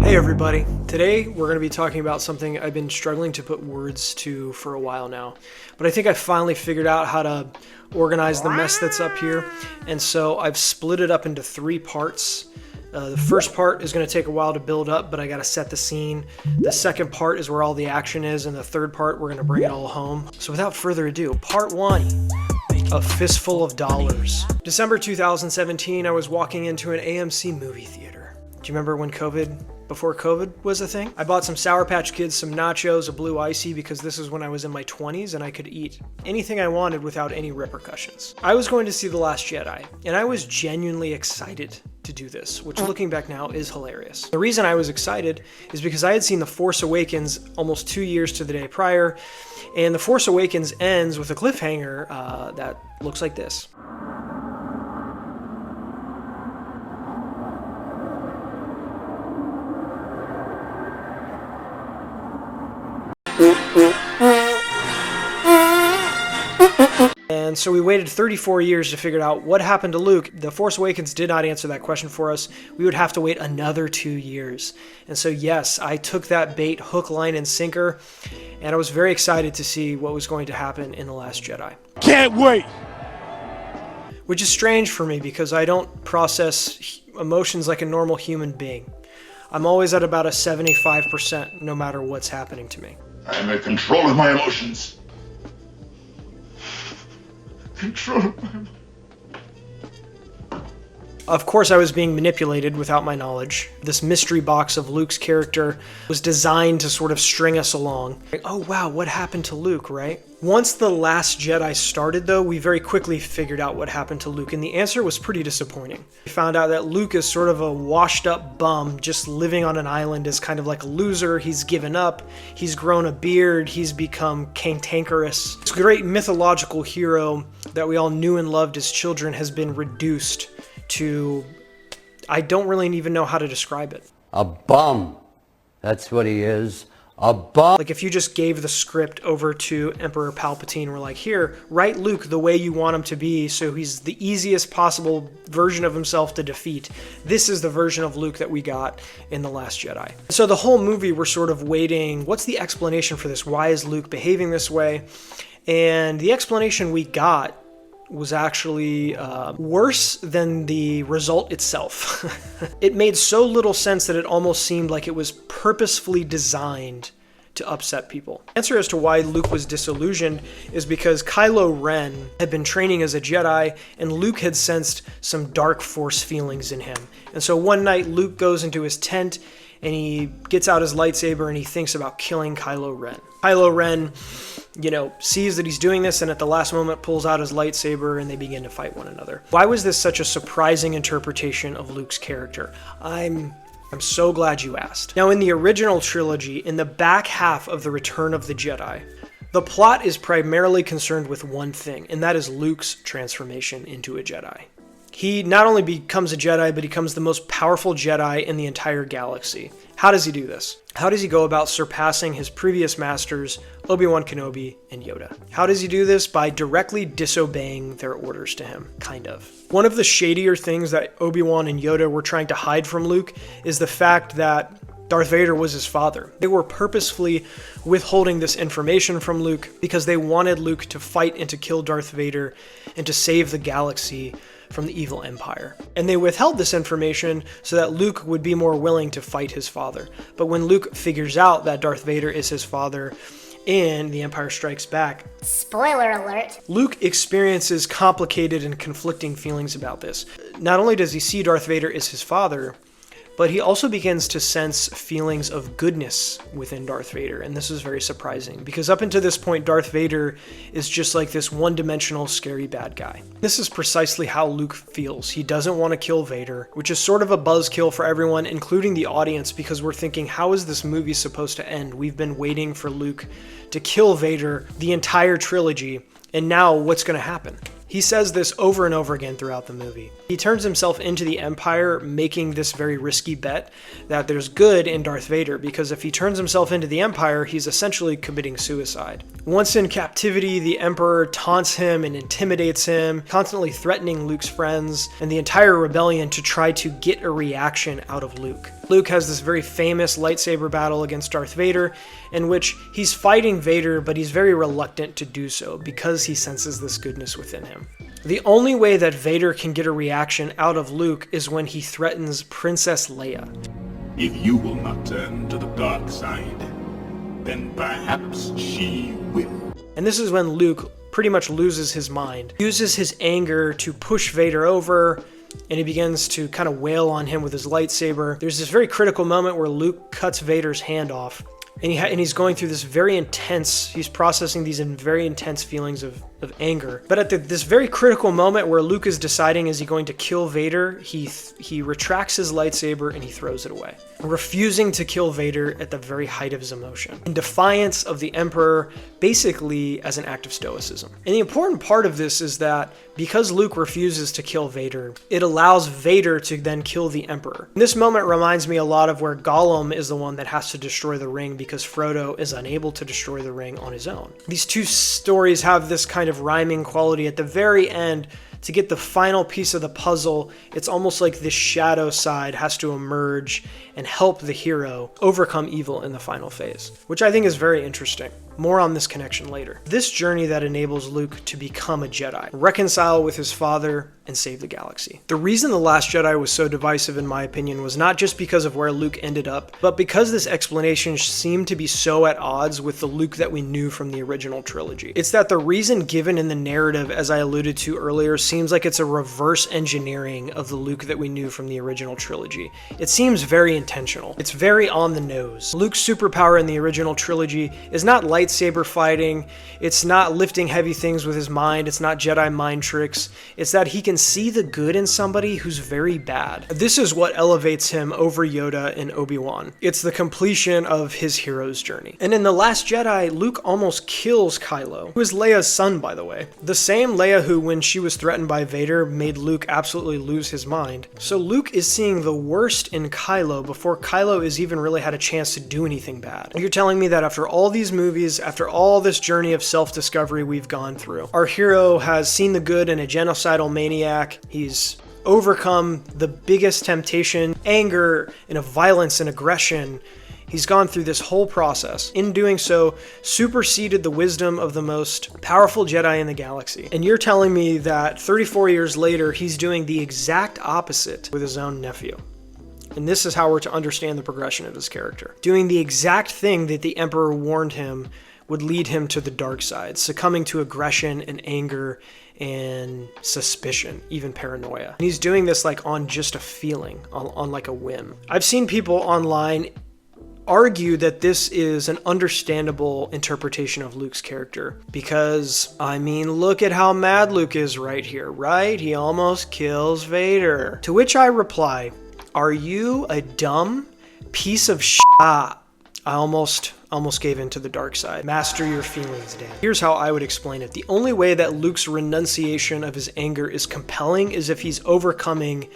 Hey everybody, today we're going to be talking about something I've been struggling to put words to for a while now, but I think I finally figured out how to organize the mess that's up here, and so I've split it up into 3 parts. The first part is going to take a while to build up, but I got to set the scene. The second part is where all the action is, and the third part we're going to bring it all home. So without further ado, part 1. A Fistful of Dollars. December 2017, I was walking into an AMC movie theater. Do you remember when before COVID was a thing? I bought some Sour Patch Kids, some nachos, a blue icy, because this is when I was in my 20s and I could eat anything I wanted without any repercussions. I was going to see The Last Jedi, and I was genuinely excited to do this, which looking back now is hilarious. The reason I was excited is because I had seen The Force Awakens almost 2 years to the day prior, and The Force Awakens ends with a cliffhanger that looks like this. And so we waited 34 years to figure out what happened to Luke. The Force Awakens did not answer that question for us. We would have to wait another 2 years. And so yes, I took that bait hook, line, and sinker, and I was very excited to see what was going to happen in The Last Jedi. Can't wait! Which is strange for me because I don't process emotions like a normal human being. I'm always at about a 75% no matter what's happening to me. I am in control of my emotions. Control of my emotions. Of course, I was being manipulated without my knowledge. This mystery box of Luke's character was designed to sort of string us along. Like, oh wow, what happened to Luke, right? Once The Last Jedi started, though, we very quickly figured out what happened to Luke, and the answer was pretty disappointing. We found out that Luke is sort of a washed-up bum, just living on an island as kind of like a loser. He's given up, he's grown a beard, he's become cantankerous. This great mythological hero that we all knew and loved as children has been reduced to, I don't really even know how to describe it. A bum. That's what he is. A bum. Like if you just gave the script over to Emperor Palpatine, we're like, here, write Luke the way you want him to be so he's the easiest possible version of himself to defeat. This is the version of Luke that we got in The Last Jedi. So the whole movie we're sort of waiting, what's the explanation for this? Why is Luke behaving this way? And the explanation we got was actually worse than the result itself. It made so little sense that it almost seemed like it was purposefully designed to upset people. The answer as to why Luke was disillusioned is because Kylo Ren had been training as a Jedi, and Luke had sensed some dark force feelings in him. And so one night Luke goes into his tent and he gets out his lightsaber and he thinks about killing Kylo Ren. Kylo Ren, sees that he's doing this, and at the last moment pulls out his lightsaber and they begin to fight one another. Why was this such a surprising interpretation of Luke's character? I'm so glad you asked. Now, in the original trilogy, in the back half of The Return of the Jedi, the plot is primarily concerned with one thing, and that is Luke's transformation into a Jedi. He not only becomes a Jedi, but he becomes the most powerful Jedi in the entire galaxy. How does he do this? How does he go about surpassing his previous masters, Obi-Wan Kenobi and Yoda? How does he do this? By directly disobeying their orders to him, kind of. One of the shadier things that Obi-Wan and Yoda were trying to hide from Luke is the fact that Darth Vader was his father. They were purposefully withholding this information from Luke because they wanted Luke to fight and to kill Darth Vader and to save the galaxy from the evil empire. And they withheld this information so that Luke would be more willing to fight his father. But when Luke figures out that Darth Vader is his father in The Empire Strikes Back, spoiler alert, Luke experiences complicated and conflicting feelings about this. Not only does he see Darth Vader as his father, but he also begins to sense feelings of goodness within Darth Vader, and this is very surprising, because up until this point, Darth Vader is just like this one-dimensional, scary bad guy. This is precisely how Luke feels. He doesn't want to kill Vader, which is sort of a buzzkill for everyone, including the audience, because we're thinking, how is this movie supposed to end? We've been waiting for Luke to kill Vader the entire trilogy, and now what's going to happen? He says this over and over again throughout the movie. He turns himself into the Empire, making this very risky bet that there's good in Darth Vader, because if he turns himself into the Empire, he's essentially committing suicide. Once in captivity, the Emperor taunts him and intimidates him, constantly threatening Luke's friends and the entire rebellion to try to get a reaction out of Luke. Luke has this very famous lightsaber battle against Darth Vader in which he's fighting Vader, but he's very reluctant to do so because he senses this goodness within him. The only way that Vader can get a reaction out of Luke is when he threatens Princess Leia. If you will not turn to the dark side, then perhaps she will. And this is when Luke pretty much loses his mind, uses his anger to push Vader over, and he begins to kind of wail on him with his lightsaber. There's this very critical moment where Luke cuts Vader's hand off, and he's going through this very intense, he's processing these very intense feelings of anger. But at this very critical moment where Luke is deciding, is he going to kill Vader, he retracts his lightsaber and he throws it away, refusing to kill Vader at the very height of his emotion, in defiance of the Emperor, basically as an act of stoicism. And the important part of this is that because Luke refuses to kill Vader, it allows Vader to then kill the Emperor. And this moment reminds me a lot of where Gollum is the one that has to destroy the ring because Frodo is unable to destroy the ring on his own. These two stories have this kind of rhyming quality. At the very end, to get the final piece of the puzzle, it's almost like this shadow side has to emerge and help the hero overcome evil in the final phase, which I think is very interesting. More on this connection later. This journey that enables Luke to become a Jedi, reconcile with his father, and save the galaxy. The reason The Last Jedi was so divisive, in my opinion, was not just because of where Luke ended up, but because this explanation seemed to be so at odds with the Luke that we knew from the original trilogy. It's that the reason given in the narrative, as I alluded to earlier, seems like it's a reverse engineering of the Luke that we knew from the original trilogy. It seems very intentional. It's very on the nose. Luke's superpower in the original trilogy is not lightsaber fighting, it's not lifting heavy things with his mind, it's not Jedi mind tricks, it's that he can see the good in somebody who's very bad. This is what elevates him over Yoda and Obi-Wan. It's the completion of his hero's journey. And in The Last Jedi, Luke almost kills Kylo, who is Leia's son, by the way. The same Leia who, when she was threatened by Vader, made Luke absolutely lose his mind. So Luke is seeing the worst in Kylo before Kylo has even really had a chance to do anything bad. You're telling me that after all these movies, after all this journey of self-discovery we've gone through, our hero has seen the good in a genocidal maniac, he's overcome the biggest temptation, anger, and violence and aggression. He's gone through this whole process. In doing so, superseded the wisdom of the most powerful Jedi in the galaxy. And you're telling me that 34 years later, he's doing the exact opposite with his own nephew. And this is how we're to understand the progression of his character. Doing the exact thing that the Emperor warned him would lead him to the dark side, succumbing to aggression and anger and suspicion, even paranoia. And he's doing this like on just a feeling, on like a whim. I've seen people online argue that this is an understandable interpretation of Luke's character because, I mean, look at how mad Luke is right here, right? He almost kills Vader. To which I reply, are you a dumb piece of shit? I almost gave in to the dark side. Master your feelings, Dan. Here's how I would explain it. The only way that Luke's renunciation of his anger is compelling is if he's overcoming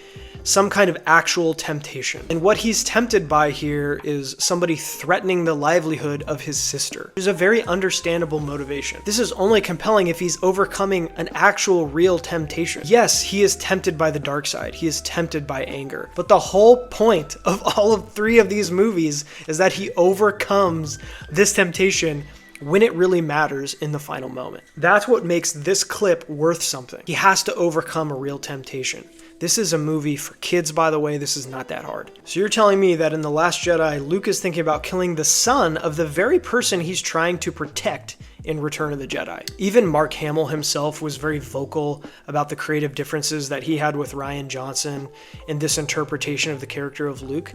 some kind of actual temptation. And what he's tempted by here is somebody threatening the livelihood of his sister. There's a very understandable motivation. This is only compelling if he's overcoming an actual real temptation. Yes, he is tempted by the dark side. He is tempted by anger. But the whole point of all of three of these movies is that he overcomes this temptation when it really matters in the final moment. That's what makes this clip worth something. He has to overcome a real temptation. This is a movie for kids, by the way. This is not that hard. So you're telling me that in The Last Jedi, Luke is thinking about killing the son of the very person he's trying to protect in Return of the Jedi. Even Mark Hamill himself was very vocal about the creative differences that he had with Rian Johnson in this interpretation of the character of Luke.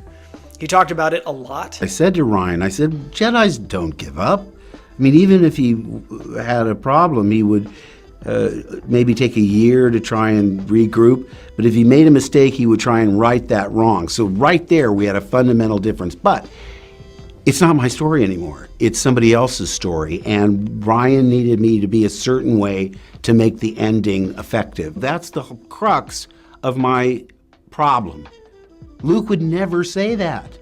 He talked about it a lot. I said to Ryan, I said, Jedis don't give up. I mean, even if he had a problem, he would maybe take a year to try and regroup. But if he made a mistake, he would try and right that wrong. So right there, we had a fundamental difference. But it's not my story anymore. It's somebody else's story. And Ryan needed me to be a certain way to make the ending effective. That's the crux of my problem. Luke would never say that.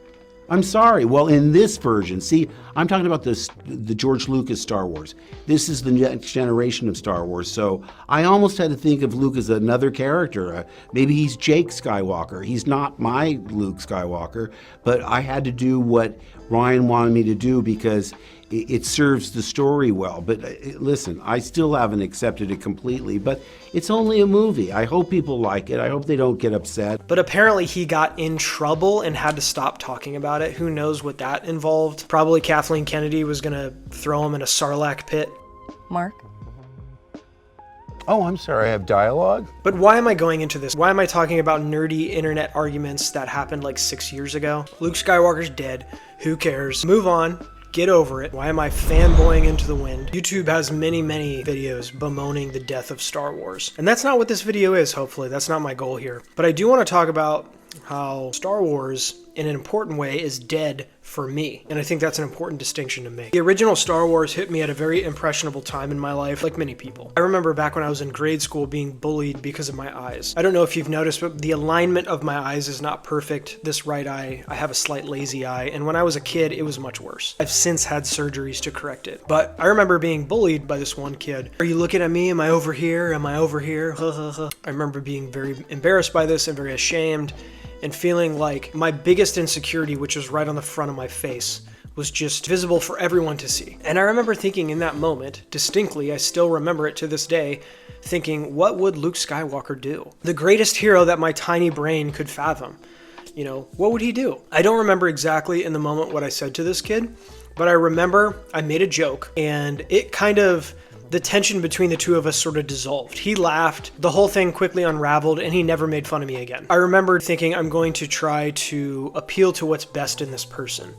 I'm sorry. Well, in this version, see, I'm talking about the George Lucas Star Wars. This is the next generation of Star Wars. So I almost had to think of Luke as another character. Maybe he's Jake Skywalker. He's not my Luke Skywalker, but I had to do what Ryan wanted me to do because it serves the story well. But listen, I still haven't accepted it completely, but it's only a movie. I hope people like it. I hope they don't get upset. But apparently he got in trouble and had to stop talking about it. Who knows what that involved? Probably Kathleen Kennedy was going to throw him in a Sarlacc pit. Mark? Oh, I'm sorry, I have dialogue? But why am I going into this? Why am I talking about nerdy internet arguments that happened like 6 years ago? Luke Skywalker's dead. Who cares? Move on. Get over it. Why am I fanboying into the wind? YouTube has many, many videos bemoaning the death of Star Wars. And that's not what this video is, hopefully. That's not my goal here. But I do want to talk about how Star Wars, in an important way, is dead for me. And I think that's an important distinction to make. The original Star Wars hit me at a very impressionable time in my life, like many people. I remember back when I was in grade school being bullied because of my eyes. I don't know if you've noticed, but the alignment of my eyes is not perfect. This right eye, I have a slight lazy eye, and when I was a kid, it was much worse. I've since had surgeries to correct it. But I remember being bullied by this one kid. Are you looking at me? Am I over here? Am I over here? I remember being very embarrassed by this and very ashamed, and feeling like my biggest insecurity, which was right on the front of my face, was just visible for everyone to see. And I remember thinking in that moment, distinctly, I still remember it to this day, thinking, what would Luke Skywalker do? The greatest hero that my tiny brain could fathom. You know, what would he do? I don't remember exactly in the moment what I said to this kid, but I remember I made a joke, and it kind of, the tension between the two of us sort of dissolved. He laughed, the whole thing quickly unraveled, and he never made fun of me again. I remember thinking, I'm going to try to appeal to what's best in this person,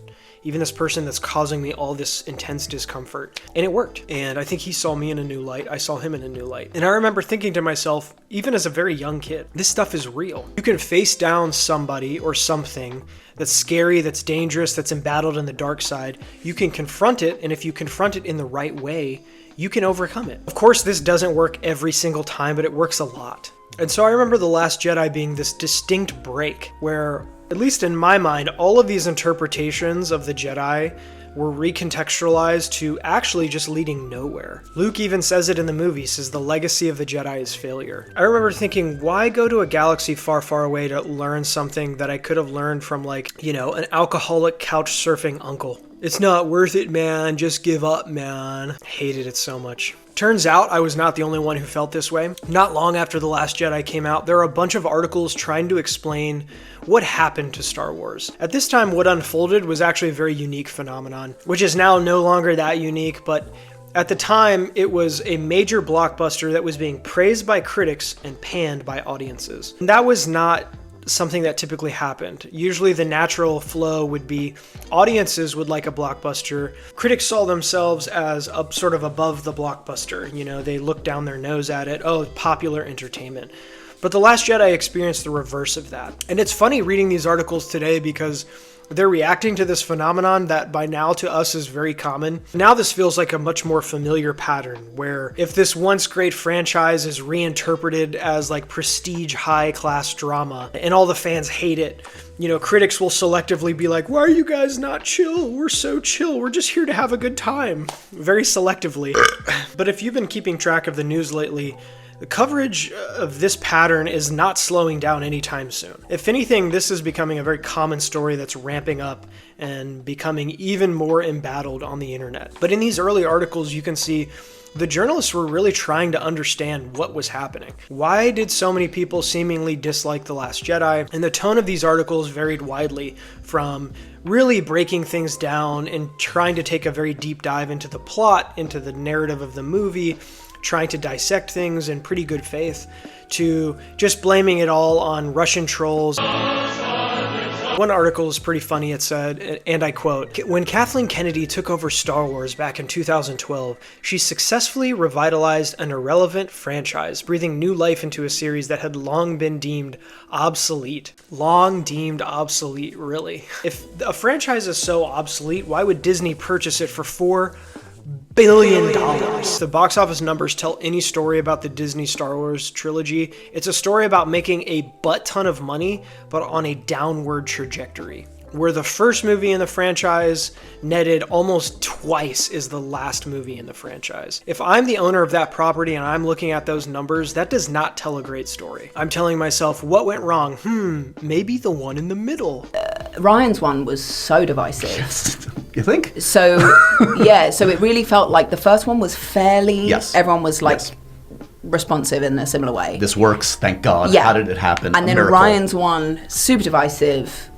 even this person that's causing me all this intense discomfort. And it worked. And I think he saw me in a new light. I saw him in a new light. And I remember thinking to myself, even as a very young kid, this stuff is real. You can face down somebody or something that's scary, that's dangerous, that's embattled in the dark side. You can confront it, and if you confront it in the right way, you can overcome it. Of course, this doesn't work every single time, but it works a lot. And so I remember The Last Jedi being this distinct break where, at least in my mind, all of these interpretations of the Jedi were recontextualized to actually just leading nowhere. Luke even says it in the movie, says the legacy of the Jedi is failure. I remember thinking, why go to a galaxy far, far away to learn something that I could have learned from, like, you know, an alcoholic couch surfing uncle? It's not worth it, man. Just give up, man. Hated it so much. Turns out I was not the only one who felt this way. Not long after The Last Jedi came out, there were a bunch of articles trying to explain what happened to Star Wars. At this time, what unfolded was actually a very unique phenomenon, which is now no longer that unique, but at the time, it was a major blockbuster that was being praised by critics and panned by audiences. And that was not something that typically happened. Usually the natural flow would be audiences would like a blockbuster. Critics saw themselves as up sort of above the blockbuster. You know, they looked down their nose at it. Oh, popular entertainment. But The Last Jedi experienced the reverse of that. And it's funny reading these articles today because they're reacting to this phenomenon that by now to us is very common. Now this feels like a much more familiar pattern where if this once great franchise is reinterpreted as like prestige high-class drama and all the fans hate it, you know, critics will selectively be like, why are you guys not chill? We're so chill. We're just here to have a good time. Very selectively. But if you've been keeping track of the news lately, the coverage of this pattern is not slowing down anytime soon. If anything, this is becoming a very common story that's ramping up and becoming even more embattled on the internet. But in these early articles, you can see the journalists were really trying to understand what was happening. Why did so many people seemingly dislike The Last Jedi? And the tone of these articles varied widely from really breaking things down and trying to take a very deep dive into the plot, into the narrative of the movie, trying to dissect things in pretty good faith, to just blaming it all on Russian trolls. One article is pretty funny. It said, and I quote, "When Kathleen Kennedy took over Star Wars back in 2012, she successfully revitalized an irrelevant franchise, breathing new life into a series that had long been deemed obsolete." Long deemed obsolete, really. If a franchise is so obsolete, why would Disney purchase it for $4 billion? The box office numbers tell any story about the Disney Star Wars trilogy. It's a story about making a butt ton of money, but on a downward trajectory. where the first movie in the franchise netted almost twice as the last movie in the franchise. If I'm the owner of that property and I'm looking at those numbers, that does not tell a great story. I'm telling myself, what went wrong? Maybe the one in the middle. Ryan's one was so divisive. You think? So, yeah, so it really felt like the first one was fairly, Yes. everyone was like Yes. responsive in a similar way. This works, thank God. Yeah. How did it happen? And A then miracle. Ryan's one, super divisive.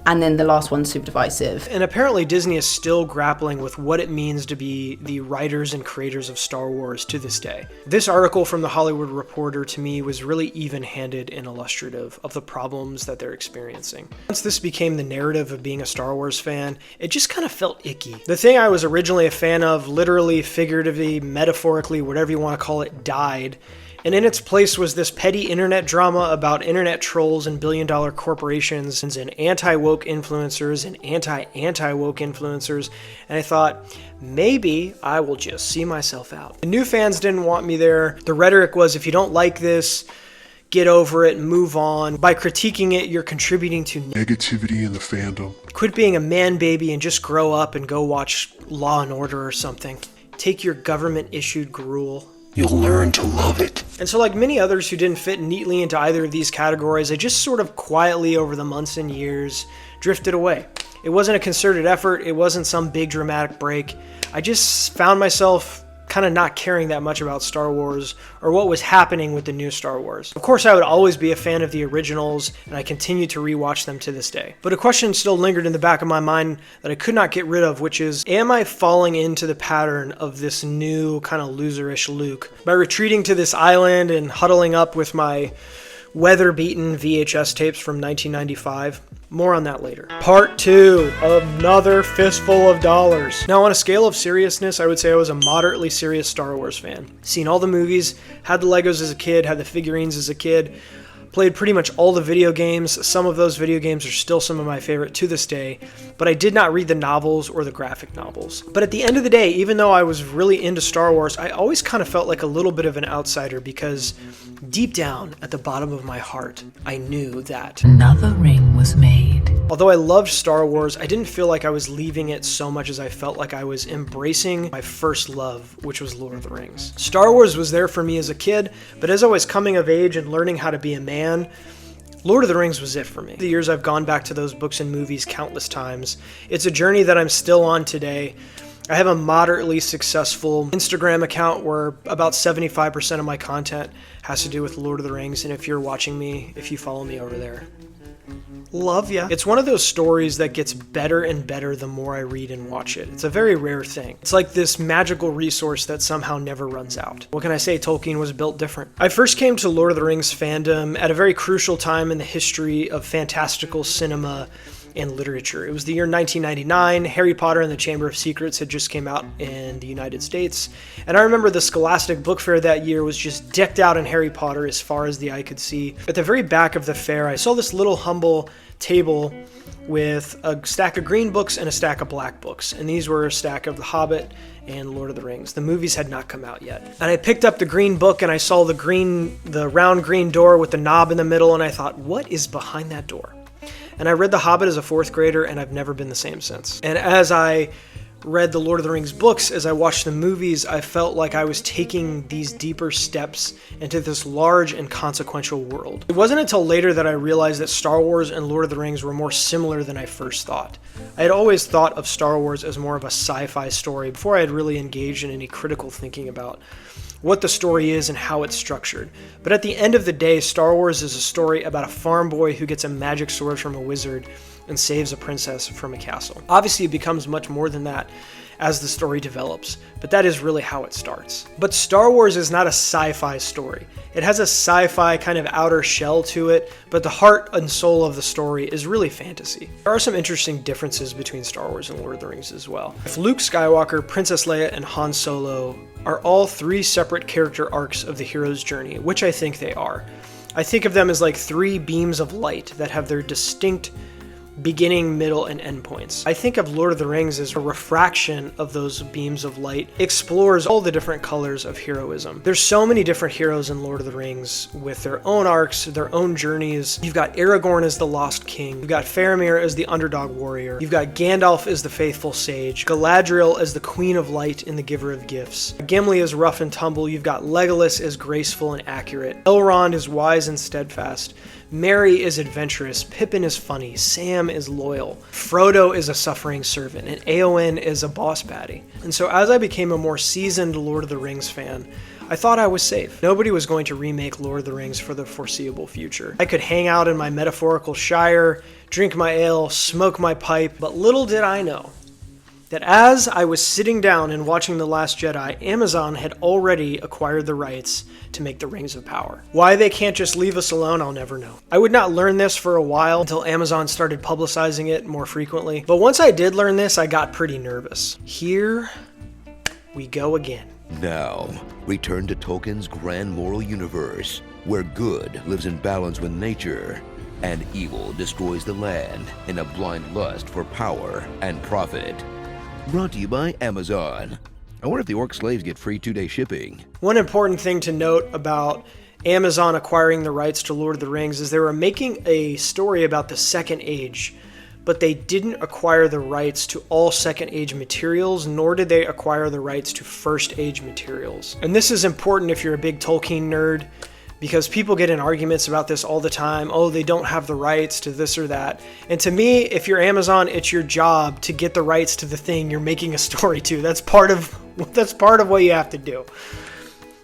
And then the last one, super divisive. And apparently Disney is still grappling with what it means to be the writers and creators of Star Wars to this day. This article from The Hollywood Reporter to me was really even-handed and illustrative of the problems that they're experiencing. Once this became the narrative of being a Star Wars fan, it just kind of felt icky. The thing I was originally a fan of, literally, figuratively, metaphorically, whatever you want to call it, died. And in its place was this petty internet drama about internet trolls and billion-dollar corporations and anti-woke influencers and anti-woke influencers. And I thought, maybe I will just see myself out. The new fans didn't want me there. The rhetoric was, if you don't like this, get over it and move on. By critiquing it, you're contributing to negativity in the fandom. Quit being a man baby and just grow up and go watch Law and Order or something. Take your government-issued gruel. You'll learn to love it. And so like many others who didn't fit neatly into either of these categories, I just sort of quietly over the months and years drifted away. It wasn't a concerted effort. It wasn't some big dramatic break. I just found myself kind of not caring that much about Star Wars or what was happening with the new Star Wars. Of course, I would always be a fan of the originals, and I continue to rewatch them to this day. But a question still lingered in the back of my mind that I could not get rid of, which is, am I falling into the pattern of this new kind of loserish Luke? By retreating to this island and huddling up with my weather-beaten VHS tapes from 1995. More on that later. Part 2, another fistful of dollars. Now, on a scale of seriousness, I would say I was a moderately serious Star Wars fan. Seen all the movies, had the Legos as a kid, had the figurines as a kid, played pretty much all the video games. Some of those video games are still some of my favorite to this day, but I did not read the novels or the graphic novels. But at the end of the day, even though I was really into Star Wars, I always kind of felt like a little bit of an outsider because deep down at the bottom of my heart, I knew that another ring was made. Although I loved Star Wars, I didn't feel like I was leaving it so much as I felt like I was embracing my first love, which was Lord of the Rings. Star Wars was there for me as a kid, but as I was coming of age and learning how to be a man, Lord of the Rings was it for me. The years I've gone back to those books and movies countless times. It's a journey that I'm still on today. I have a moderately successful Instagram account where about 75% of my content has to do with Lord of the Rings, and if you're watching me, if you follow me over there, love ya. It's one of those stories that gets better and better the more I read and watch it. It's a very rare thing. It's like this magical resource that somehow never runs out. What can I say? Tolkien was built different. I first came to Lord of the Rings fandom at a very crucial time in the history of fantastical cinema and literature. It was the year 1999. Harry Potter and the Chamber of Secrets had just came out in the United States. And I remember the Scholastic Book Fair that year was just decked out in Harry Potter as far as the eye could see. At the very back of the fair, I saw this little humble table with a stack of green books and a stack of black books. And these were a stack of The Hobbit and Lord of the Rings. The movies had not come out yet. And I picked up the green book and I saw the round green door with the knob in the middle, and I thought, what is behind that door? And I read The Hobbit as a 4th grader, and I've never been the same since. And as I read the Lord of the Rings books, as I watched the movies, I felt like I was taking these deeper steps into this large and consequential world. It wasn't until later that I realized that Star Wars and Lord of the Rings were more similar than I first thought. I had always thought of Star Wars as more of a sci-fi story before I had really engaged in any critical thinking about what the story is and how it's structured. But at the end of the day, Star Wars is a story about a farm boy who gets a magic sword from a wizard and saves a princess from a castle. Obviously, it becomes much more than that as the story develops, but that is really how it starts. But Star Wars is not a sci-fi story. It has a sci-fi kind of outer shell to it, but the heart and soul of the story is really fantasy. There are some interesting differences between Star Wars and Lord of the Rings as well. If Luke Skywalker, Princess Leia, and Han Solo are all 3 separate character arcs of the hero's journey, which I think they are. I think of them as like 3 beams of light that have their distinct beginning, middle, and end points. I think of Lord of the Rings as a refraction of those beams of light, explores all the different colors of heroism. There's so many different heroes in Lord of the Rings with their own arcs, their own journeys. You've got Aragorn as the Lost King. You've got Faramir as the underdog warrior. You've got Gandalf as the faithful sage. Galadriel as the Queen of Light and the Giver of Gifts. Gimli is rough and tumble. You've got Legolas as graceful and accurate. Elrond is wise and steadfast. Merry is adventurous, Pippin is funny, Sam is loyal, Frodo is a suffering servant, and Éowyn is a boss baddie. And so as I became a more seasoned Lord of the Rings fan, I thought I was safe. Nobody was going to remake Lord of the Rings for the foreseeable future. I could hang out in my metaphorical shire, drink my ale, smoke my pipe, but little did I know that as I was sitting down and watching The Last Jedi, Amazon had already acquired the rights to make the Rings of Power. Why they can't just leave us alone, I'll never know. I would not learn this for a while until Amazon started publicizing it more frequently. But once I did learn this, I got pretty nervous. Here we go again. Now, return to Tolkien's grand moral universe, where good lives in balance with nature, and evil destroys the land in a blind lust for power and profit. Brought to you by Amazon. I wonder if the orc slaves get free 2-day shipping. One important thing to note about Amazon acquiring the rights to Lord of the Rings is they were making a story about the Second Age, but they didn't acquire the rights to all Second Age materials, nor did they acquire the rights to First Age materials. And this is important if you're a big Tolkien nerd, because people get in arguments about this all the time. Oh, they don't have the rights to this or that. And to me, if you're Amazon, it's your job to get the rights to the thing you're making a story to. That's part of what you have to do.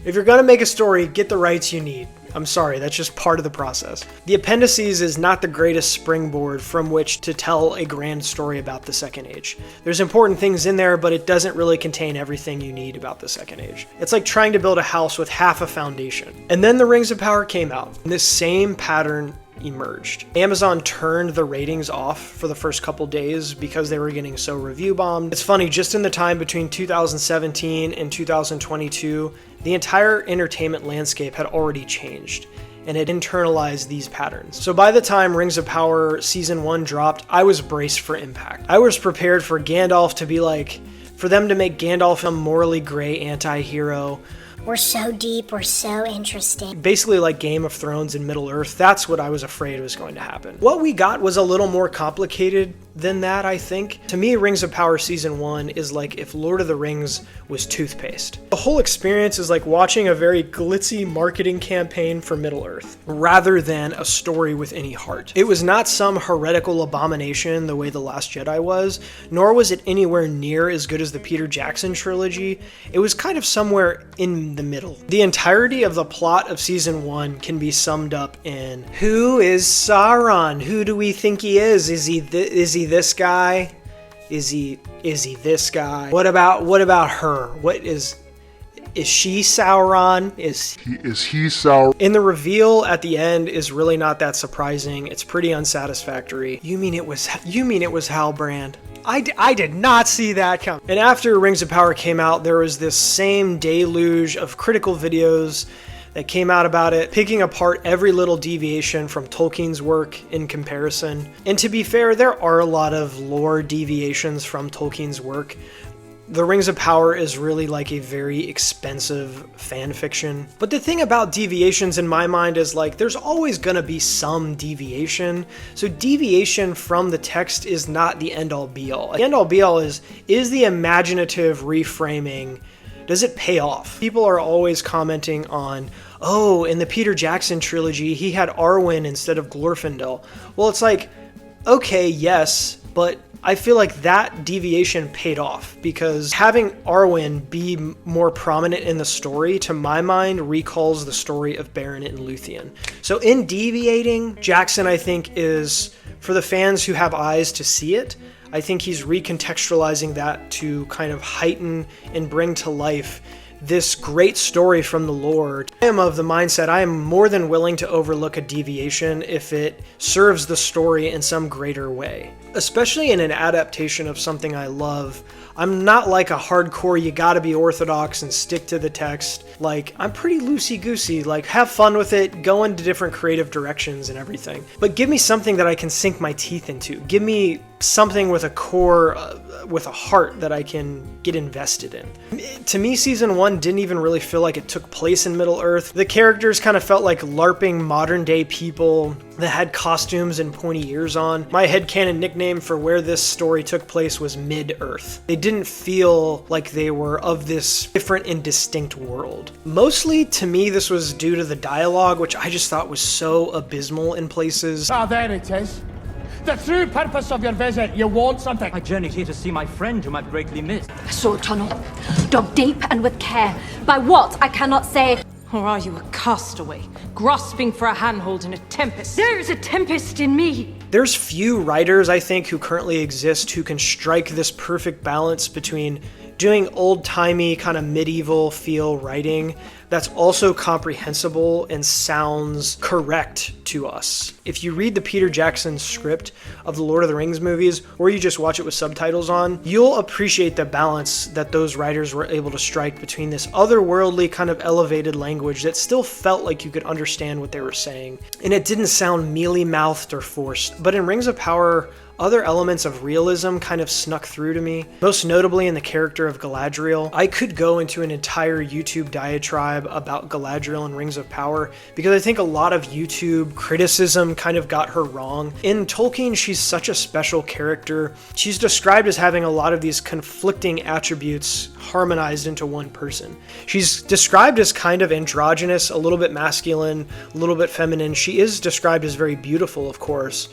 If you're gonna make a story, get the rights you need. I'm sorry, that's just part of the process. The appendices is not the greatest springboard from which to tell a grand story about the Second Age. There's important things in there, but it doesn't really contain everything you need about the Second Age. It's like trying to build a house with half a foundation. And then the Rings of Power came out, and this same pattern emerged. Amazon turned the ratings off for the first couple days because they were getting so review bombed. It's funny, just in the time between 2017 and 2022, the entire entertainment landscape had already changed and had internalized these patterns. So by the time Rings of Power Season 1 dropped, I was braced for impact. I was prepared for Gandalf to be like, for them to make Gandalf a morally gray anti-hero. We're so deep, we're so interesting. Basically like Game of Thrones in Middle-earth. That's what I was afraid was going to happen. What we got was a little more complicated than that, I think. To me, Rings of Power Season 1 is like if Lord of the Rings was toothpaste. The whole experience is like watching a very glitzy marketing campaign for Middle-earth, rather than a story with any heart. It was not some heretical abomination the way The Last Jedi was, nor was it anywhere near as good as the Peter Jackson trilogy. It was kind of somewhere in the middle. The entirety of the plot of Season 1 can be summed up in, who is Sauron? Who do we think he is? Is he this guy? Is he this guy? What about her? Is she Sauron? Is he Sauron? And the reveal at the end is really not that surprising. It's pretty unsatisfactory. You mean it was Halbrand? I did not see that coming. And after Rings of Power came out, there was this same deluge of critical videos that came out about it, picking apart every little deviation from Tolkien's work in comparison. And to be fair, there are a lot of lore deviations from Tolkien's work. The Rings of Power is really like a very expensive fan fiction. But the thing about deviations in my mind is like, there's always gonna be some deviation. So deviation from the text is not the end-all be-all. The end-all be-all is the imaginative reframing, does it pay off? People are always commenting on, oh, in the Peter Jackson trilogy, he had Arwen instead of Glorfindel. Well, it's like, okay, yes, but I feel like that deviation paid off because having Arwen be more prominent in the story, to my mind, recalls the story of Beren and Luthien. So in deviating, Jackson, I think, is, for the fans who have eyes to see it, I think he's recontextualizing that to kind of heighten and bring to life this great story from the lore. I am of the mindset I am more than willing to overlook a deviation if it serves the story in some greater way. Especially in an adaptation of something I love, I'm not like a hardcore you gotta be orthodox and stick to the text. Like, I'm pretty loosey-goosey, like have fun with it, go into different creative directions and everything. But give me something that I can sink my teeth into. Give me something with a core, with a heart that I can get invested in. To me, season 1 didn't even really feel like it took place in Middle-earth. The characters kind of felt like LARPing modern-day people that had costumes and pointy ears on. My headcanon nickname for where this story took place was Mid-Earth. They didn't feel like they were of this different and distinct world. Mostly, to me, this was due to the dialogue, which I just thought was so abysmal in places. Ah, there it is. The true purpose of your visit. You want something. I journeyed here to see my friend whom I've greatly missed. A sword tunnel, dug deep and with care. By what, I cannot say. Or are you a castaway, grasping for a handhold in a tempest? There is a tempest in me. There's few writers, I think, who currently exist who can strike this perfect balance between doing old-timey, kind of medieval feel writing that's also comprehensible and sounds correct to us. If you read the Peter Jackson script of the Lord of the Rings movies, or you just watch it with subtitles on, you'll appreciate the balance that those writers were able to strike between this otherworldly kind of elevated language that still felt like you could understand what they were saying. And it didn't sound mealy-mouthed or forced. But in Rings of Power, other elements of realism kind of snuck through to me, most notably in the character of Galadriel. I could go into an entire YouTube diatribe about Galadriel and Rings of Power because I think a lot of YouTube criticism kind of got her wrong. In Tolkien, she's such a special character. She's described as having a lot of these conflicting attributes harmonized into one person. She's described as kind of androgynous, a little bit masculine, a little bit feminine. She is described as very beautiful, of course.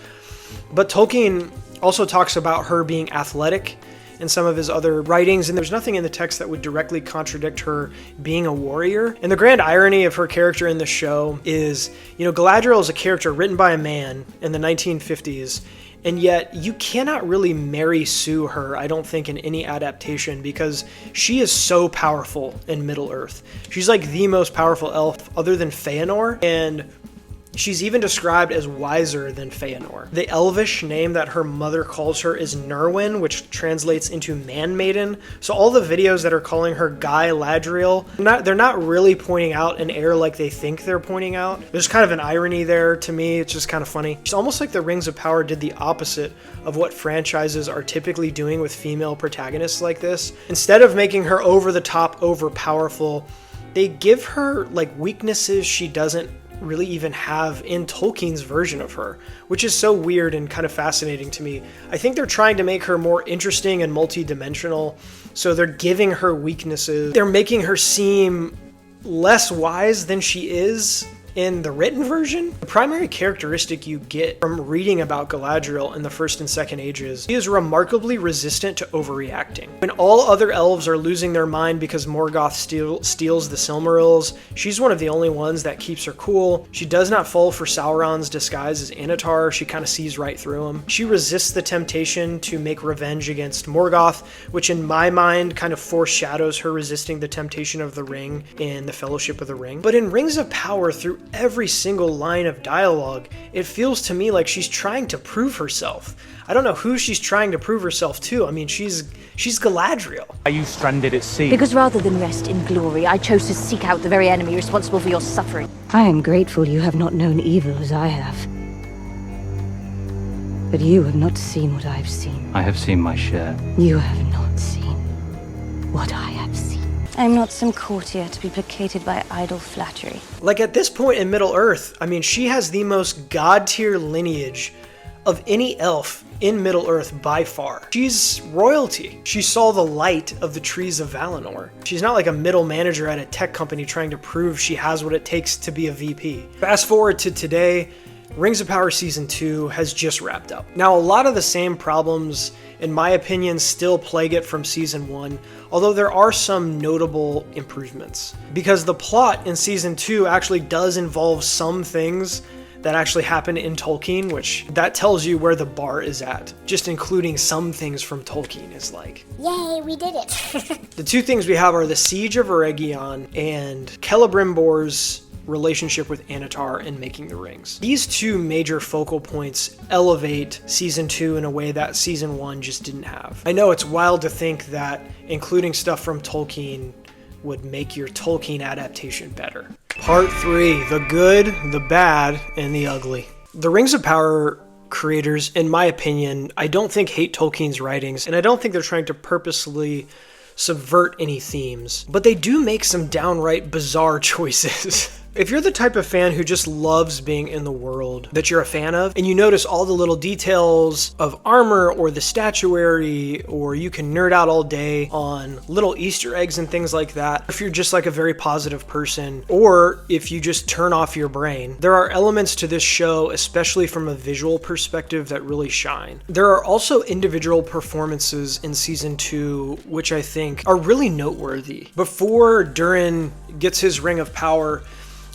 But Tolkien also talks about her being athletic in some of his other writings, and there's nothing in the text that would directly contradict her being a warrior. And the grand irony of her character in the show is, Galadriel is a character written by a man in the 1950s, and yet you cannot really Mary Sue her, I don't think, in any adaptation, because she is so powerful in Middle-earth. She's like the most powerful elf other than Feanor, and she's even described as wiser than Feanor. The elvish name that her mother calls her is Nerwin, which translates into man-maiden. So all the videos that are calling her Galadriel, they're not really pointing out an heir like they think they're pointing out. There's kind of an irony there to me. It's just kind of funny. It's almost like the Rings of Power did the opposite of what franchises are typically doing with female protagonists like this. Instead of making her over-the-top, over-powerful, they give her like weaknesses she doesn't really even have in Tolkien's version of her, which is so weird and kind of fascinating to me. I think they're trying to make her more interesting and multi-dimensional, so they're giving her weaknesses. They're making her seem less wise than she is in the written version. The primary characteristic you get from reading about Galadriel in the First and Second Ages, she is remarkably resistant to overreacting. When all other elves are losing their mind because Morgoth steals the Silmarils, she's one of the only ones that keeps her cool. She does not fall for Sauron's disguise as Anatar. She kind of sees right through him. She resists the temptation to make revenge against Morgoth, which in my mind kind of foreshadows her resisting the temptation of the ring in the Fellowship of the Ring. But in Rings of Power, through every single line of dialogue, it feels to me like she's trying to prove herself. I don't know who she's trying to prove herself to. I mean, she's Galadriel. Are you stranded at sea? Because rather than rest in glory, I chose to seek out the very enemy responsible for your suffering. I am grateful you have not known evil as I have. But you have not seen what I have seen. I have seen my share. You have not seen what I have seen. I am not some courtier to be placated by idle flattery. Like at this point in Middle-earth, I mean, she has the most god-tier lineage of any elf in Middle-earth by far. She's royalty. She saw the light of the trees of Valinor. She's not like a middle manager at a tech company trying to prove she has what it takes to be a VP. Fast forward to today, Rings of Power Season 2 has just wrapped up. Now, a lot of the same problems, in my opinion, still plague it from Season 1, although there are some notable improvements. Because the plot in Season 2 actually does involve some things that actually happen in Tolkien, which that tells you where the bar is at. Just including some things from Tolkien is like, yay, we did it. The two things we have are the Siege of Eregion and Celebrimbor's relationship with Anatar and making the rings. These two major focal points elevate season 2 in a way that season 1 just didn't have. I know it's wild to think that including stuff from Tolkien would make your Tolkien adaptation better. Part 3, the good, the bad, and the ugly. The Rings of Power creators, in my opinion, I don't think hate Tolkien's writings, and I don't think they're trying to purposely subvert any themes, but they do make some downright bizarre choices. If you're the type of fan who just loves being in the world that you're a fan of, and you notice all the little details of armor or the statuary, or you can nerd out all day on little Easter eggs and things like that, if you're just like a very positive person, or if you just turn off your brain, there are elements to this show, especially from a visual perspective, that really shine. There are also individual performances in season 2 which I think are really noteworthy. Before Durin gets his Ring of Power,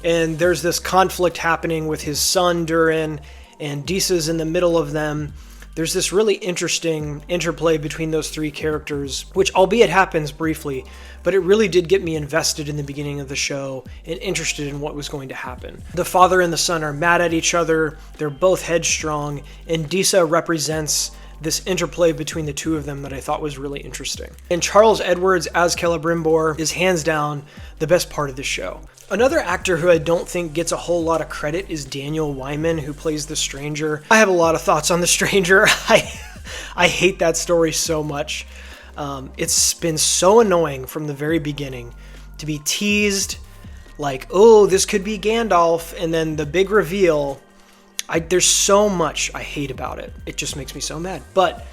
and there's this conflict happening with his son Durin, and Disa's in the middle of them. There's this really interesting interplay between those three characters, which albeit happens briefly, but it really did get me invested in the beginning of the show and interested in what was going to happen. The father and the son are mad at each other, they're both headstrong, and Disa represents this interplay between the two of them that I thought was really interesting. And Charles Edwards as Celebrimbor is hands down the best part of the show. Another actor who I don't think gets a whole lot of credit is Daniel Wyman, who plays the Stranger. I have a lot of thoughts on the Stranger. I hate that story so much. It's been so annoying from the very beginning to be teased like, oh, this could be Gandalf, and then the big reveal. There's so much I hate about it. It just makes me so mad. But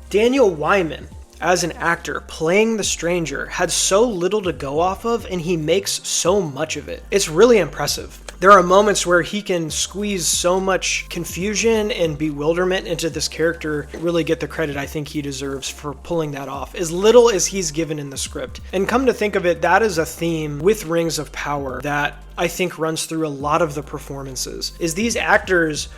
Daniel Wyman, as an actor playing the Stranger, had so little to go off of, and he makes so much of it. It's really impressive. There are moments where he can squeeze so much confusion and bewilderment into this character, really get the credit I think he deserves for pulling that off, as little as he's given in the script. And come to think of it, that is a theme with Rings of Power that I think runs through a lot of the performances, is these actors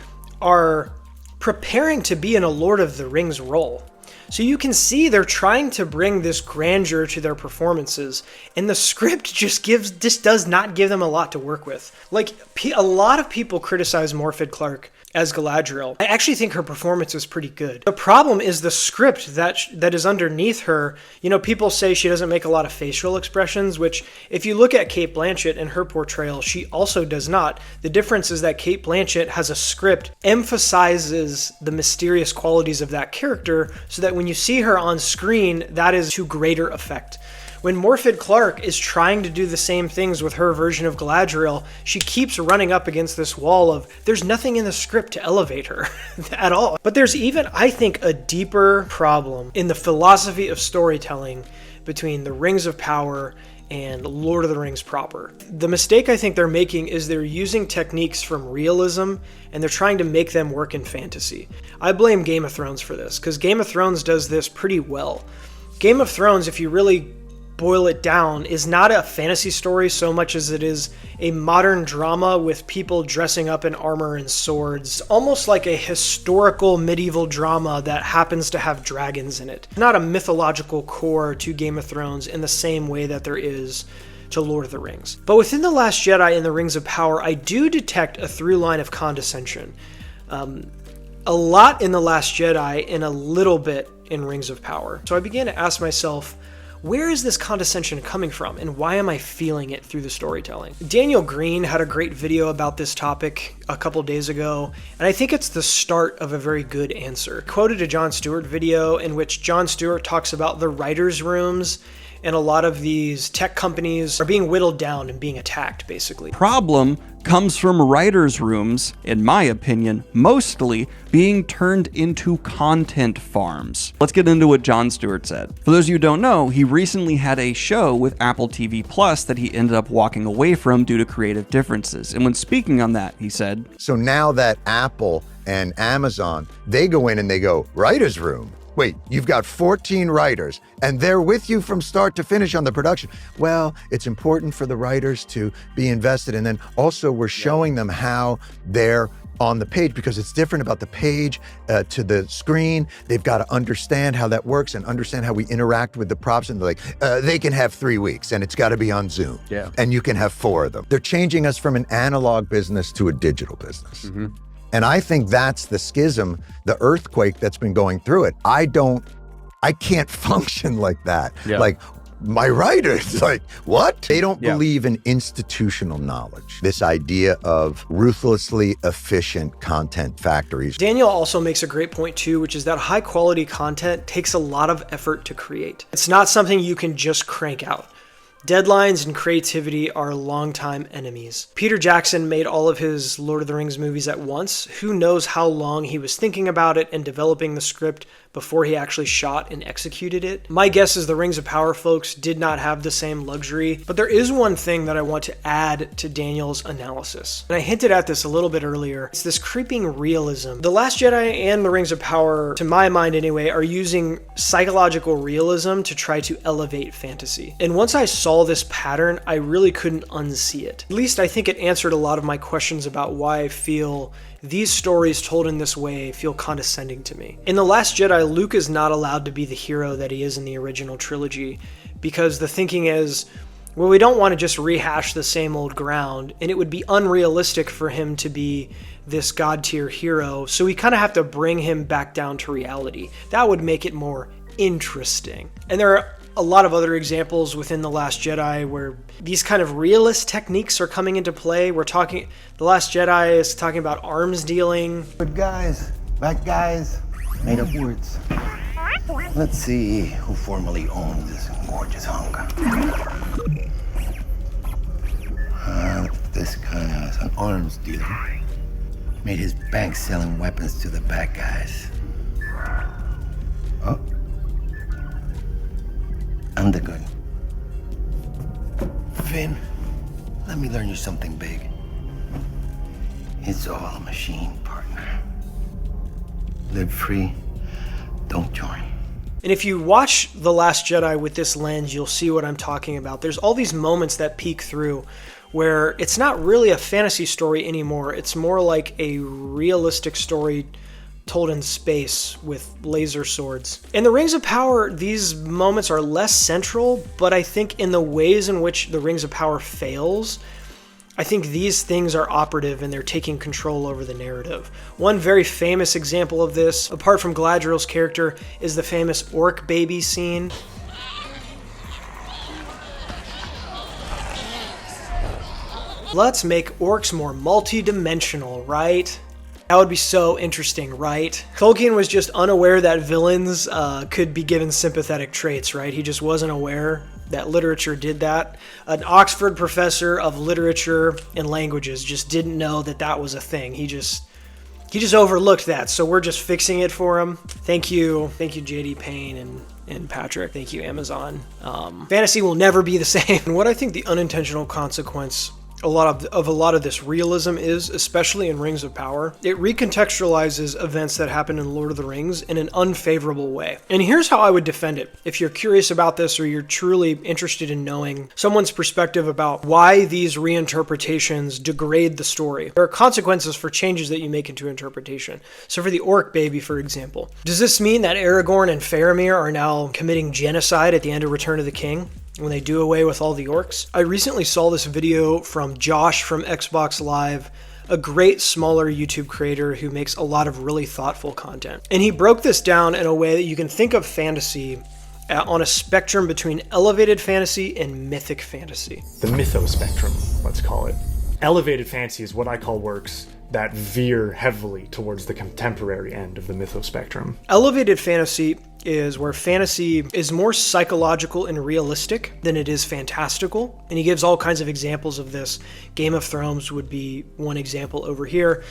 are preparing to be in a Lord of the Rings role. So you can see they're trying to bring this grandeur to their performances, and the script just does not give them a lot to work with. Like, a lot of people criticize Morfydd Clark as Galadriel. I actually think her performance is pretty good. The problem is the script that is underneath her. You know, people say she doesn't make a lot of facial expressions, which if you look at Cate Blanchett and her portrayal, she also does not. The difference is that Cate Blanchett has a script, emphasizes the mysterious qualities of that character, so that when you see her on screen, that is to greater effect. When Morfydd Clark is trying to do the same things with her version of Galadriel, she keeps running up against this wall of there's nothing in the script to elevate her at all. But there's even, I think, a deeper problem in the philosophy of storytelling between the Rings of Power and Lord of the Rings proper. The mistake I think they're making is they're using techniques from realism and they're trying to make them work in fantasy. I blame Game of Thrones for this, because Game of Thrones does this pretty well. Game of Thrones, if you really boil it down, is not a fantasy story so much as it is a modern drama with people dressing up in armor and swords, almost like a historical medieval drama that happens to have dragons in it. Not a mythological core to Game of Thrones in the same way that there is to Lord of the Rings. But within The Last Jedi and the Rings of Power, I do detect a through line of condescension. A lot in The Last Jedi and a little bit in Rings of Power. So I began to ask myself, where is this condescension coming from, and why am I feeling it through the storytelling? Daniel Green had a great video about this topic a couple days ago, and I think it's the start of a very good answer. I quoted a Jon Stewart video in which Jon Stewart talks about the writers' rooms, and a lot of these tech companies are being whittled down and being attacked, basically. Problem comes from writers' rooms, in my opinion, mostly being turned into content farms. Let's get into what Jon Stewart said. For those of you who don't know, he recently had a show with Apple TV Plus that he ended up walking away from due to creative differences. And when speaking on that, he said, so now that Apple and Amazon, they go in and they go, writer's room. Wait, you've got 14 writers and they're with you from start to finish on the production. Well, it's important for the writers to be invested. And then also we're showing them how their on the page because it's different about the page to the screen. They've got to understand how that works and understand how we interact with the props. And they're like, they can have 3 weeks and it's got to be on Zoom. Yeah. And you can have 4 of them. They're changing us from an analog business to a digital business. Mm-hmm. And I think that's the schism, the earthquake that's been going through it. I can't function like that. Yeah. Like, my writers, like, what? They don't Yeah. believe in institutional knowledge. This idea of ruthlessly efficient content factories. Daniel also makes a great point too, which is that high quality content takes a lot of effort to create. It's not something you can just crank out. Deadlines and creativity are longtime enemies. Peter Jackson made all of his Lord of the Rings movies at once. Who knows how long he was thinking about it and developing the script before he actually shot and executed it. My guess is the Rings of Power folks did not have the same luxury, but there is one thing that I want to add to Daniel's analysis. And I hinted at this a little bit earlier. It's this creeping realism. The Last Jedi and the Rings of Power, to my mind anyway, are using psychological realism to try to elevate fantasy. And once I saw this pattern, I really couldn't unsee it. At least I think it answered a lot of my questions about why I feel these stories told in this way feel condescending to me. In The Last Jedi, Luke is not allowed to be the hero that he is in the original trilogy because the thinking is, well, we don't want to just rehash the same old ground, and it would be unrealistic for him to be this god-tier hero, so we kind of have to bring him back down to reality. That would make it more interesting. And there are a lot of other examples within The Last Jedi where these kind of realist techniques are coming into play. The Last Jedi is talking about arms dealing. Good guys, bad guys, made up words. Let's see who formerly owned this gorgeous hunk. This guy is an arms dealer. Made his bank selling weapons to the bad guys. Oh. I'm the good. Finn, let me learn you something big. It's all a machine, partner. Live free, don't join. And if you watch The Last Jedi with this lens, you'll see what I'm talking about. There's all these moments that peek through where it's not really a fantasy story anymore. It's more like a realistic story told in space with laser swords. In the Rings of Power, these moments are less central, but I think in the ways in which the Rings of Power fails, I think these things are operative and they're taking control over the narrative. One very famous example of this, apart from Galadriel's character, is the famous orc baby scene. Let's make orcs more multi-dimensional, right? That would be so interesting, right? Tolkien was just unaware that villains could be given sympathetic traits, right? He just wasn't aware that literature did that. An Oxford professor of literature and languages just didn't know that that was a thing. He just overlooked that, so we're just fixing it for him. Thank you JD Payne and Patrick. Thank you, Amazon. Fantasy will never be the same. And what I think the unintentional consequence a lot of this realism is, especially in Rings of Power, it recontextualizes events that happen in Lord of the Rings in an unfavorable way. And here's how I would defend it. If you're curious about this or you're truly interested in knowing someone's perspective about why these reinterpretations degrade the story, there are consequences for changes that you make into interpretation. So for the orc baby, for example, does this mean that Aragorn and Faramir are now committing genocide at the end of Return of the King when they do away with all the orcs? I recently saw this video from Josh from Xbox Live, a great smaller YouTube creator who makes a lot of really thoughtful content. And he broke this down in a way that you can think of fantasy on a spectrum between elevated fantasy and mythic fantasy. The mytho spectrum, let's call it. Elevated fantasy is what I call works that veer heavily towards the contemporary end of the mytho spectrum. Elevated fantasy is where fantasy is more psychological and realistic than it is fantastical. And he gives all kinds of examples of this. Game of Thrones would be one example over here.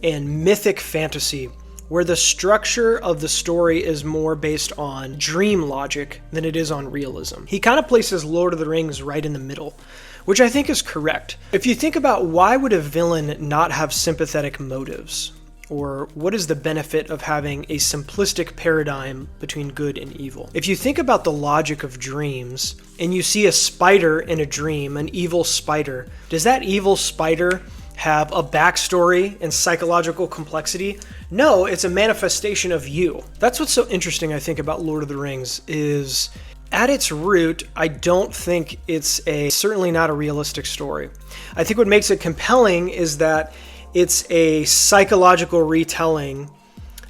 And mythic fantasy, where the structure of the story is more based on dream logic than it is on realism. He kind of places Lord of the Rings right in the middle, which I think is correct. If you think about why would a villain not have sympathetic motives? Or what is the benefit of having a simplistic paradigm between good and evil? If you think about the logic of dreams, and you see a spider in a dream, an evil spider, does that evil spider have a backstory and psychological complexity. No, it's a manifestation of you. That's what's so interesting, I think, about Lord of the Rings is at its root, I don't think it's certainly not a realistic story. I think what makes it compelling is that it's a psychological retelling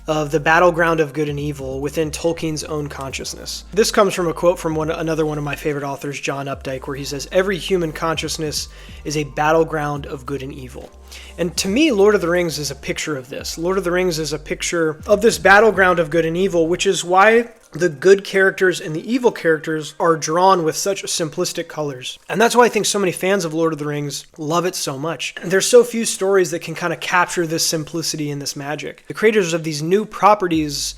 of the battleground of good and evil within Tolkien's own consciousness. This comes from a quote from another one of my favorite authors, John Updike, where he says, "Every human consciousness is a battleground of good and evil." And to me, Lord of the Rings is a picture of this. Lord of the Rings is a picture of this battleground of good and evil, which is why the good characters and the evil characters are drawn with such simplistic colors. And that's why I think so many fans of Lord of the Rings love it so much. There's so few stories that can kind of capture this simplicity and this magic. The creators of these new properties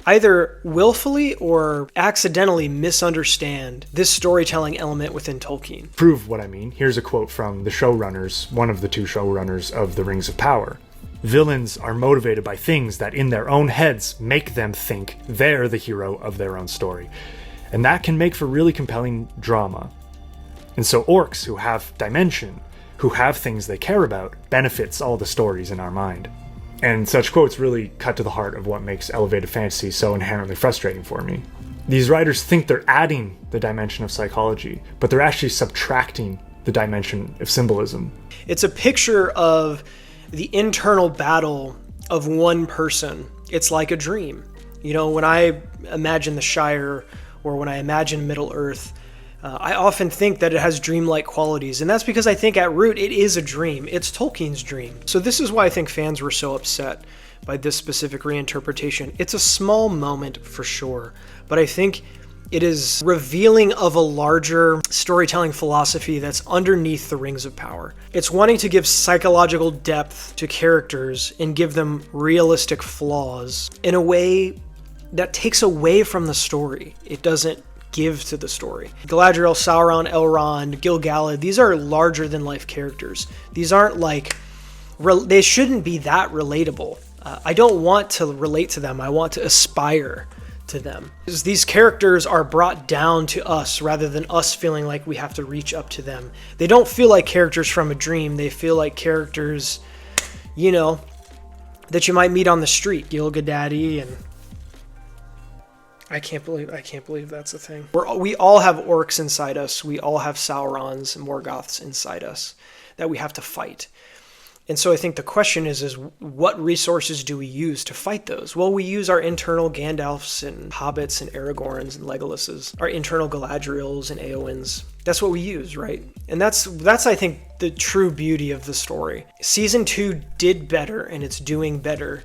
either willfully or accidentally misunderstand this storytelling element within Tolkien. Prove what I mean. Here's a quote from the showrunners, one of the two showrunners of The Rings of Power. "Villains are motivated by things that in their own heads make them think they're the hero of their own story. And that can make for really compelling drama. And so orcs who have dimension, who have things they care about, benefits all the stories in our mind." And such quotes really cut to the heart of what makes elevated fantasy so inherently frustrating for me. These writers think they're adding the dimension of psychology, but they're actually subtracting the dimension of symbolism. It's a picture of the internal battle of one person. It's like a dream. You know, when I imagine the Shire or when I imagine Middle Earth, I often think that it has dreamlike qualities, and that's because I think at root it is a dream. It's Tolkien's dream. So this is why I think fans were so upset by this specific reinterpretation. It's a small moment for sure, but I think it is revealing of a larger storytelling philosophy that's underneath the Rings of Power. It's wanting to give psychological depth to characters and give them realistic flaws in a way that takes away from the story. It doesn't give to the story. Galadriel, Sauron, Elrond, Gil-galad, these are larger than life characters. These aren't like, they shouldn't be that relatable. I don't want to relate to them. I want to aspire to them. These characters are brought down to us rather than us feeling like we have to reach up to them. They don't feel like characters from a dream. They feel like characters, you know, that you might meet on the street. Gil-gadad and I can't believe that's a thing. We all have orcs inside us. We all have Saurons and Morgoths inside us that we have to fight. And so I think the question is what resources do we use to fight those? Well, we use our internal Gandalfs and Hobbits and Aragorns and Legolases, our internal Galadriels and Eowens. That's what we use, right? And that's I think the true beauty of the story. Season 2 did better and it's doing better,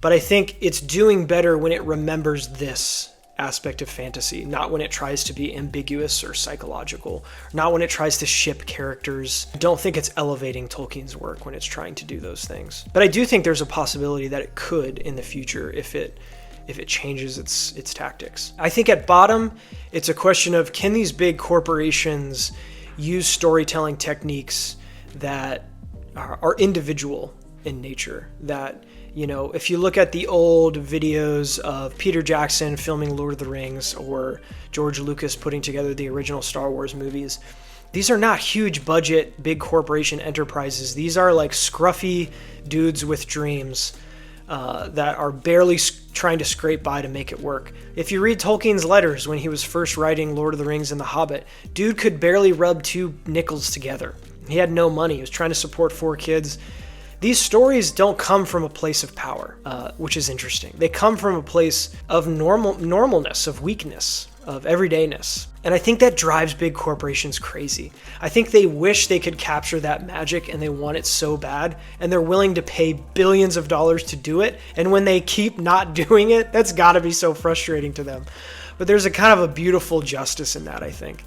but I think it's doing better when it remembers this aspect of fantasy, not when it tries to be ambiguous or psychological, not when it tries to ship characters. I don't think it's elevating Tolkien's work when it's trying to do those things. But I do think there's a possibility that it could in the future if it changes its tactics. I think at bottom, it's a question of can these big corporations use storytelling techniques that are individual in nature, that you know, if you look at the old videos of Peter Jackson filming Lord of the Rings or George Lucas putting together the original Star Wars movies, these are not huge budget, big corporation enterprises. These are like scruffy dudes with dreams that are barely trying to scrape by to make it work. If you read Tolkien's letters when he was first writing Lord of the Rings and The Hobbit, dude could barely rub 2 nickels together. He had no money. He was trying to support 4 kids. These stories don't come from a place of power, which is interesting. They come from a place of normalness, of weakness, of everydayness. And I think that drives big corporations crazy. I think they wish they could capture that magic and they want it so bad, and they're willing to pay billions of dollars to do it. And when they keep not doing it, that's gotta be so frustrating to them. But there's a kind of a beautiful justice in that, I think.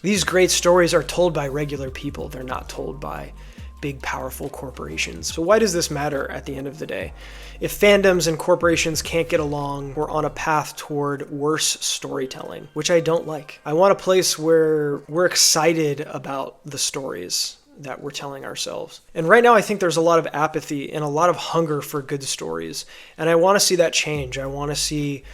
These great stories are told by regular people. They're not told by big, powerful corporations. So why does this matter at the end of the day? If fandoms and corporations can't get along, we're on a path toward worse storytelling, which I don't like. I want a place where we're excited about the stories that we're telling ourselves. And right now I think there's a lot of apathy and a lot of hunger for good stories. And I want to see that change. I want to see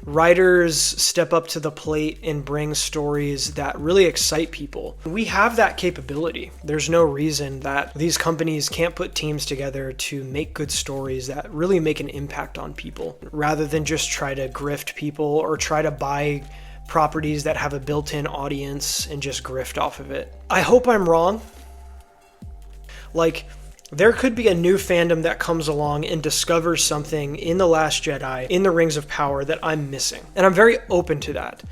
writers step up to the plate and bring stories that really excite people. We have that capability. There's no reason that these companies can't put teams together to make good stories that really make an impact on people, rather than just try to grift people or try to buy properties that have a built-in audience and just grift off of it. I hope I'm wrong. Like, there could be a new fandom that comes along and discovers something in The Last Jedi, in the Rings of Power, that I'm missing. And I'm very open to that.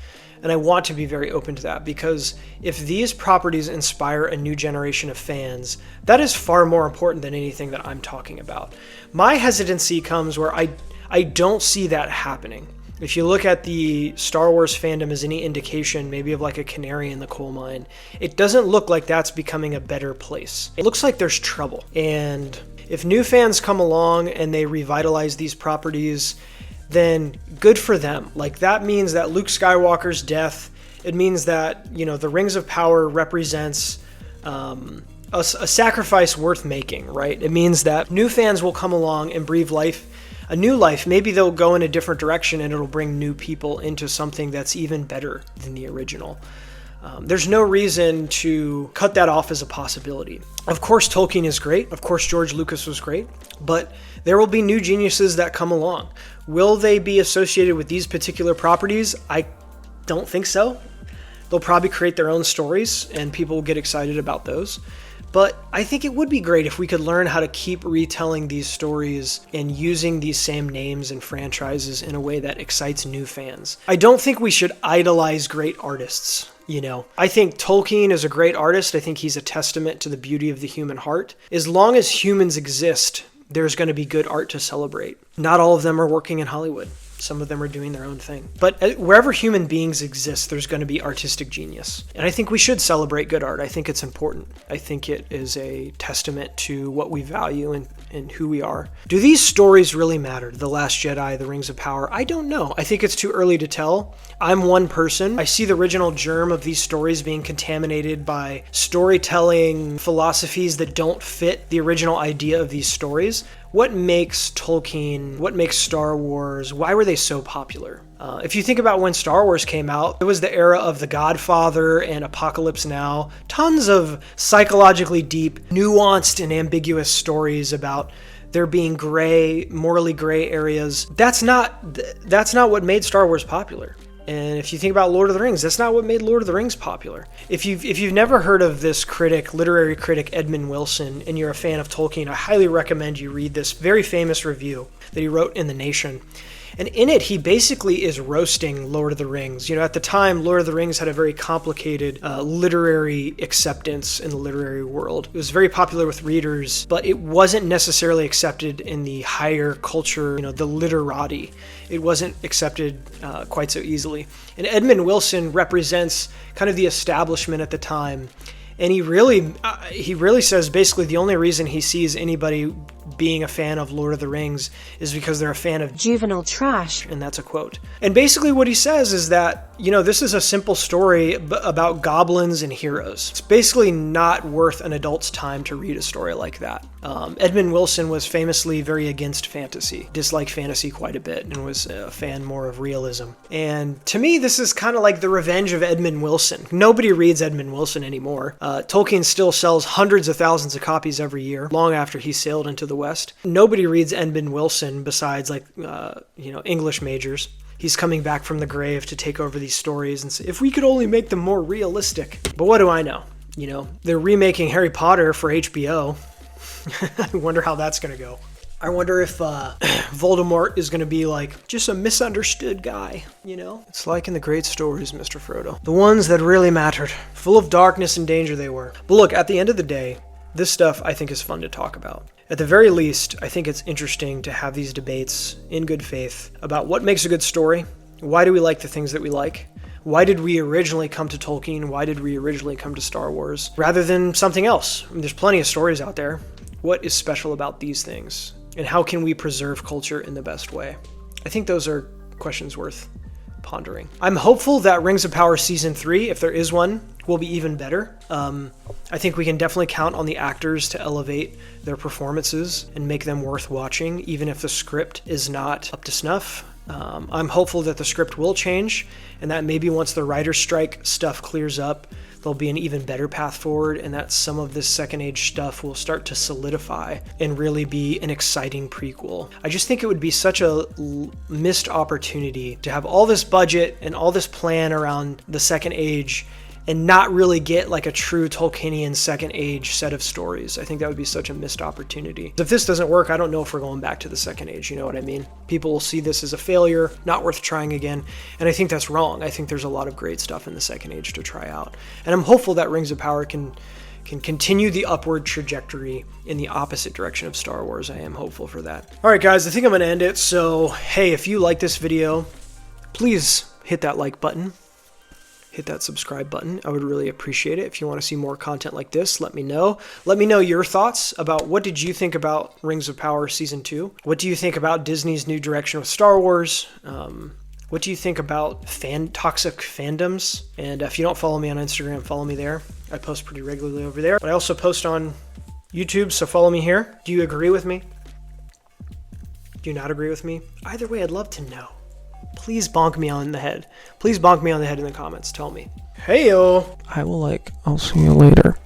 And I want to be very open to that, because if these properties inspire a new generation of fans, that is far more important than anything that I'm talking about. My hesitancy comes where I don't see that happening. If you look at the Star Wars fandom as any indication, maybe of like a canary in the coal mine, it doesn't look like that's becoming a better place. It looks like there's trouble. And if new fans come along and they revitalize these properties, then good for them. Like, that means that Luke Skywalker's death, it means that, you know, the Rings of Power represents a sacrifice worth making, right? It means that new fans will come along and breathe life, a new life. Maybe they'll go in a different direction and it'll bring new people into something that's even better than the original. There's no reason to cut that off as a possibility. Of course, Tolkien is great. Of course, George Lucas was great. But there will be new geniuses that come along. Will they be associated with these particular properties? I don't think so. They'll probably create their own stories and people will get excited about those. But I think it would be great if we could learn how to keep retelling these stories and using these same names and franchises in a way that excites new fans. I don't think we should idolize great artists, you know. I think Tolkien is a great artist. I think he's a testament to the beauty of the human heart. As long as humans exist, there's going to be good art to celebrate. Not all of them are working in Hollywood. Some of them are doing their own thing. But wherever human beings exist, there's going to be artistic genius. And I think we should celebrate good art. I think it's important. I think it is a testament to what we value and who we are. Do these stories really matter? The Last Jedi, The Rings of Power? I don't know. I think it's too early to tell. I'm one person. I see the original germ of these stories being contaminated by storytelling philosophies that don't fit the original idea of these stories. What makes Tolkien, what makes Star Wars, why were they so popular? If you think about when Star Wars came out, it was the era of The Godfather and Apocalypse Now. Tons of psychologically deep, nuanced, and ambiguous stories about there being gray, morally gray areas. That's not what made Star Wars popular. And if you think about Lord of the Rings, that's not what made Lord of the Rings popular. If you've never heard of this literary critic Edmund Wilson, and you're a fan of Tolkien, I highly recommend you read this very famous review that he wrote in The Nation. And in it, he basically is roasting Lord of the Rings. You know, at the time, Lord of the Rings had a very complicated literary acceptance in the literary world. It was very popular with readers, but it wasn't necessarily accepted in the higher culture, you know, the literati. It wasn't accepted quite so easily. And Edmund Wilson represents kind of the establishment at the time. And he really says basically the only reason he sees anybody being a fan of Lord of the Rings is because they're a fan of juvenile trash. And that's a quote. And basically what he says is that, you know, this is a simple story about goblins and heroes. It's basically not worth an adult's time to read a story like that. Edmund Wilson was famously very against fantasy, disliked fantasy quite a bit, and was a fan more of realism. And to me, this is kind of like the revenge of Edmund Wilson. Nobody reads Edmund Wilson anymore. Tolkien still sells hundreds of thousands of copies every year, long after he sailed into the West. Nobody reads Edmund Wilson besides English majors. He's coming back from the grave to take over these stories and say, if we could only make them more realistic. But what do I know? You know, they're remaking Harry Potter for HBO. I wonder how that's going to go. I wonder if Voldemort is going to be like just a misunderstood guy, you know? It's like in the great stories, Mr. Frodo. The ones that really mattered. Full of darkness and danger they were. But look, at the end of the day, this stuff I think is fun to talk about. At the very least, I think it's interesting to have these debates in good faith about what makes a good story. Why do we like the things that we like? Why did we originally come to Tolkien? Why did we originally come to Star Wars? Rather than something else. I mean, there's plenty of stories out there. What is special about these things? And how can we preserve culture in the best way? I think those are questions worth pondering. I'm hopeful that Rings of Power Season 3, if there is one, will be even better. I think we can definitely count on the actors to elevate their performances and make them worth watching, even if the script is not up to snuff. I'm hopeful that the script will change and that maybe once the writer's strike stuff clears up, there'll be an even better path forward, and that some of this Second Age stuff will start to solidify and really be an exciting prequel. I just think it would be such a missed opportunity to have all this budget and all this plan around the Second Age and not really get like a true Tolkienian Second Age set of stories. I think that would be such a missed opportunity. If this doesn't work, I don't know if we're going back to the Second Age, you know what I mean? People will see this as a failure, not worth trying again, and I think that's wrong. I think there's a lot of great stuff in the Second Age to try out. And I'm hopeful that Rings of Power can continue the upward trajectory in the opposite direction of Star Wars. I am hopeful for that. All right, guys, I think I'm gonna end it. So, hey, if you like this video, please hit that like button. Hit that subscribe button. I would really appreciate it. If you want to see more content like this, let me know. Let me know your thoughts about what did you think about Rings of Power Season 2? What do you think about Disney's new direction with Star Wars? What do you think about toxic fandoms? And if you don't follow me on Instagram, follow me there. I post pretty regularly over there. But I also post on YouTube, so follow me here. Do you agree with me? Do you not agree with me? Either way, I'd love to know. Please bonk me on the head. Please bonk me on the head in the comments. Tell me. Heyo. I'll see you later.